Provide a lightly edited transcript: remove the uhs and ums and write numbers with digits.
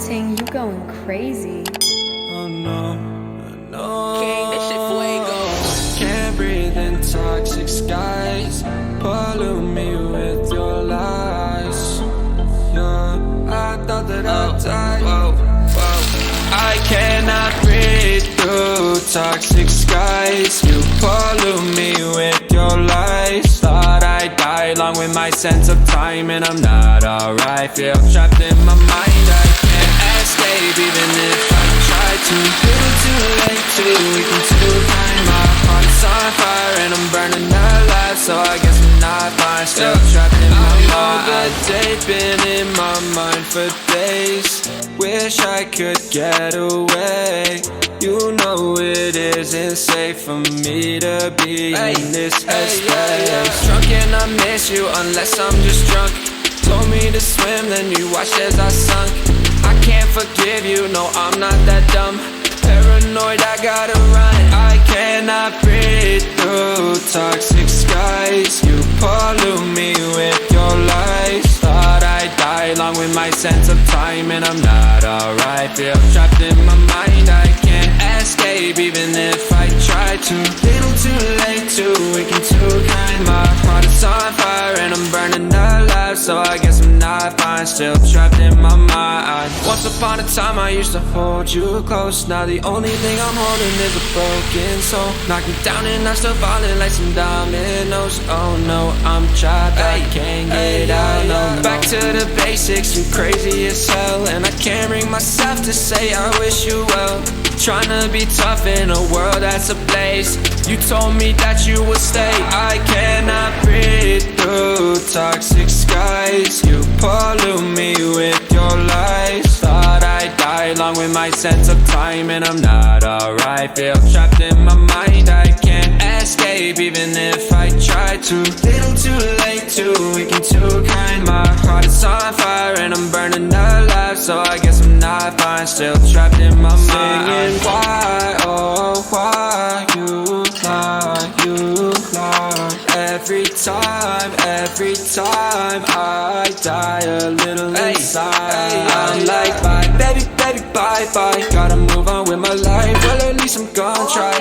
Ting, you going crazy. Oh no, no. King, that shit fuego. Can't breathe in toxic skies. Pollute me with your lies. Yeah, I thought that I'd die. I cannot breathe through toxic skies. You pollute me with your lies. Thought I'd die along with my sense of time, and I'm not alright. Feel trapped in my mind, I can't escape even if I try to. Little too late, too weak and too kind. My heart is on fire and I'm burning alive, so I guess I'm not fine. Still trapped in my mind. The day's been in my mind for days. Wish I could get away. You know it isn't safe for me to be in this headspace. Drunk and I miss you unless I'm just drunk. Told me to swim, then you watched as I sunk. I can't forgive you, no I'm not that dumb. Paranoid, I gotta run. I cannot breathe through toxic skies. You pollute me with your lies. Thought I'd die along with my sense of time, and I'm not alright. Feel trapped in my mind, I can't escape even if I try to. Little too late, too weak and too kind. My heart is on fire and I'm burning alive, so I guess I'm not fine. Still trapped in my mind. Once upon a time I used to hold you close. Now the only thing I'm holding is a broken soul. Knock me down and I'm still falling like some dominoes. Oh no, I'm trapped, I can't get out, no. Back to the basics, you crazy as hell, and I can't bring myself to say I wish you well. Tryna be tough in a world that's ablaze. You told me that you would stay. I cannot breathe through toxic skies. You pollute me with your lies. Thought I'd die along with my sense of time, and I'm not alright. Feel trapped in my mind, I can't escape even if I try to. Little too late, too weak and too kind. My heart is on fire and I'm burning alive, so I guess I'm not fine. Still trapped in my mind. Singing why, oh why you lie, you lie. Every time I die a little inside. I'm like bye, baby, baby, bye, bye. Gotta move on with my life, well at least I'm gonna try.